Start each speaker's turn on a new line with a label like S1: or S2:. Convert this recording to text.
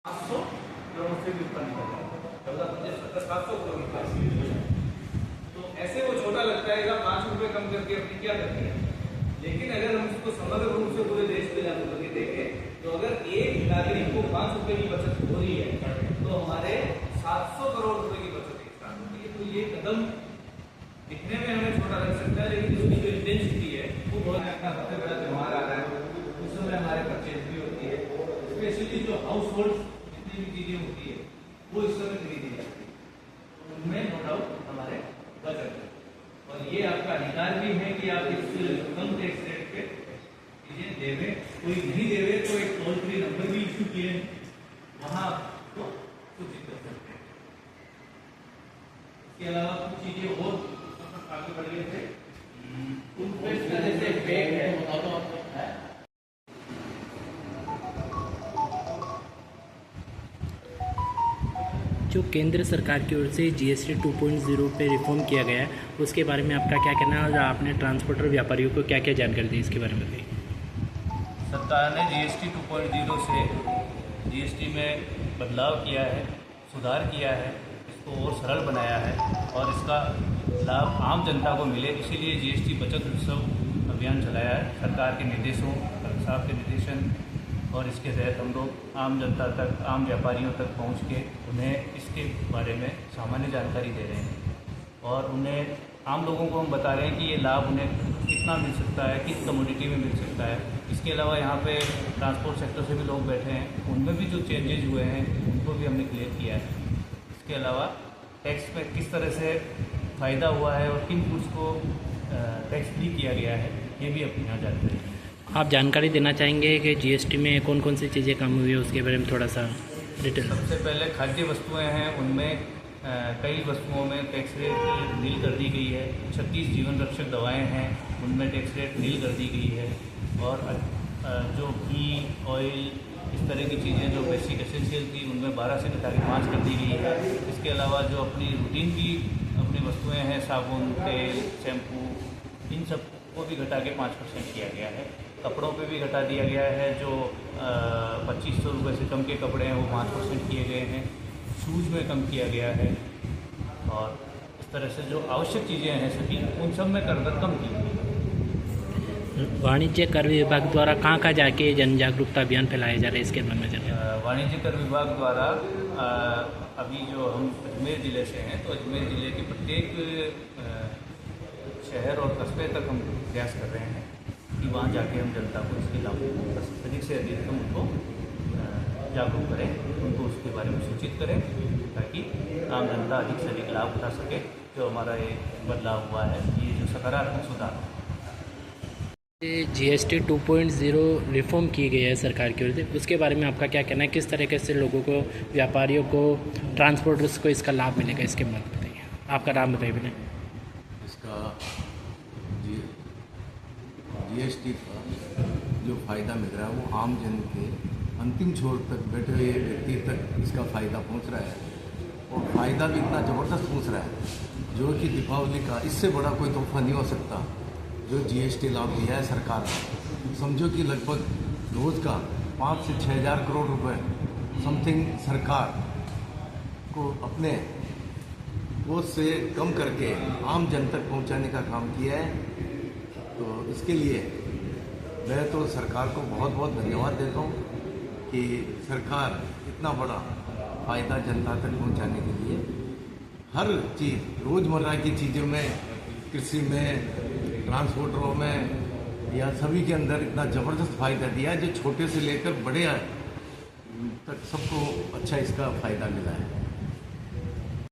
S1: 700 करोड़ से भी ऊपर निकल जाता है, 14, 15, 700 करोड़ की। तो ऐसे वो छोटा लगता है, 5 रुपए कम करके अपनी क्या करती है। लेकिन अगर हम उसको समग्र रूप से पूरे देश में लागू करके देखें, तो अगर एक नागरिक को 5 रुपए की बचत हो रही है, तो हमारे 700 करोड़ रुपए की बचत एक साथ होती है। तो ये कदम दिखने में हमें छोटा लग सकता है, लेकिन उसकी जो इंटेंसिटी है वो बहुत। अपना सबसे बड़ा त्योहार आ रहा है, उस समय हमारे परचेज भी होती है, स्पेशली जो हाउस होल्ड जितनी भी चीजें होती है वो इस समय खरीदी जाती है, उनमें नो डाउट हमारे बचत है। और ये आपका अधिकार भी है कि आप इस कम टैक्स रेट पे चीजें देवे। कोई नहीं देवे तो एक टोल फ्री नंबर भी इशू किए हैं, वहां आपको सूचित कर सकते हैं। इसके अलावा कुछ चीजें और आगे बढ़ गए थे, उन पे जैसे बैग है,
S2: जो केंद्र सरकार की ओर से GST 2.0 पे रिफॉर्म किया गया है, उसके बारे में आपका क्या कहना है और आपने ट्रांसपोर्टर व्यापारियों को क्या क्या जानकारी दी, इसके बारे में बताइए।
S3: सरकार ने GST 2.0 से GST में बदलाव किया है, सुधार किया है, इसको और सरल बनाया है और इसका लाभ आम जनता को मिले, इसीलिए GST बचत उत्सव अभियान चलाया है। सरकार के निर्देशों, कलेक्टर साहब के निर्देशन और इसके तहत हम लोग आम जनता तक, आम व्यापारियों तक पहुंच के उन्हें इसके बारे में सामान्य जानकारी दे रहे हैं और उन्हें, आम लोगों को हम बता रहे हैं कि ये लाभ उन्हें कितना मिल सकता है, किस कमोडिटी में मिल सकता है। इसके अलावा यहाँ पे ट्रांसपोर्ट सेक्टर से भी लोग बैठे हैं, उनमें भी जो चेंजेज हुए हैं उनको भी हमने क्लियर किया है। इसके अलावा टैक्स में किस तरह से फ़ायदा हुआ है और किन गुड्स को टैक्स फ्री किया गया है, ये भी अपनी यहाँ जानकारी है।
S2: आप जानकारी देना चाहेंगे कि GST में कौन कौन सी चीज़ें कम हुई है, उसके बारे में थोड़ा सा डिटेल।
S3: सबसे पहले खाद्य वस्तुएं हैं, उनमें कई वस्तुओं में टैक्स रेट नील कर दी गई है। 36 जीवन रक्षक दवाएं हैं, उनमें टैक्स रेट नील कर दी गई है। और जो घी, ऑयल, इस तरह की चीज़ें जो बेसिक एसेंशियल थी, उनमें 12 से घटा के 5 कर दी गई है। इसके अलावा जो अपनी रूटीन की अपनी वस्तुएँ हैं, साबुन, तेल, शैम्पू, इन सब को भी घटा के 5% किया गया है। कपड़ों पे भी घटा दिया गया है, जो 2500 रुपये से कम के कपड़े हैं वो 5% किए गए हैं। शूज़ में कम किया गया है और इस तरह से जो आवश्यक चीज़ें हैं सभी, उन सब में कर दर कम की गई है।
S2: वाणिज्य कर विभाग द्वारा कहाँ कहाँ जाके जन जागरूकता अभियान फैलाया जा रहा है, इसके बारे में जानिए।
S3: वाणिज्य कर विभाग द्वारा अभी जो हम अजमेर ज़िले से हैं, तो अजमेर ज़िले के प्रत्येक शहर और कस्बे तक हम प्रयास कर रहे हैं कि वहाँ जाके हम जनता को इसके लाभ अधिक से अधिक हम उनको जागरूक करें, उनको उसके बारे में सूचित करें, ताकि आम जनता अधिक से अधिक लाभ उठा सके। जो हमारा ये बदलाव हुआ है, ये जो सकारात्मक सुधार है।
S2: GST 2.0 रिफॉर्म की गई है सरकार की ओर से, उसके बारे में आपका क्या कहना है, किस तरीके से लोगों को, व्यापारियों को, ट्रांसपोर्टर्स को इसका लाभ मिलेगा, इसके बारे में बताइए। आपका नाम बताइए भैया।
S4: इसका GST का जो फ़ायदा मिल रहा है वो आम जन के अंतिम छोर तक बैठे हुए व्यक्ति तक इसका फ़ायदा पहुंच रहा है और फ़ायदा भी इतना ज़बरदस्त पहुंच रहा है जो कि दीपावली का इससे बड़ा कोई तोहफा नहीं हो सकता जो GST लाभ दिया है सरकार ने। समझो कि लगभग रोज़ का 5 से 6 हज़ार करोड़ रुपए समथिंग सरकार को अपने वो से कम करके आम जन तक पहुंचाने का काम किया है। तो इसके लिए मैं तो सरकार को बहुत बहुत धन्यवाद देता हूँ कि सरकार इतना बड़ा फ़ायदा जनता तक पहुंचाने के लिए हर चीज़, रोज़मर्रा की चीज़ों में, कृषि में, ट्रांसपोर्टरों में या सभी के अंदर इतना ज़बरदस्त फ़ायदा दिया है जो छोटे से लेकर बड़े तक सबको अच्छा इसका फ़ायदा मिला है।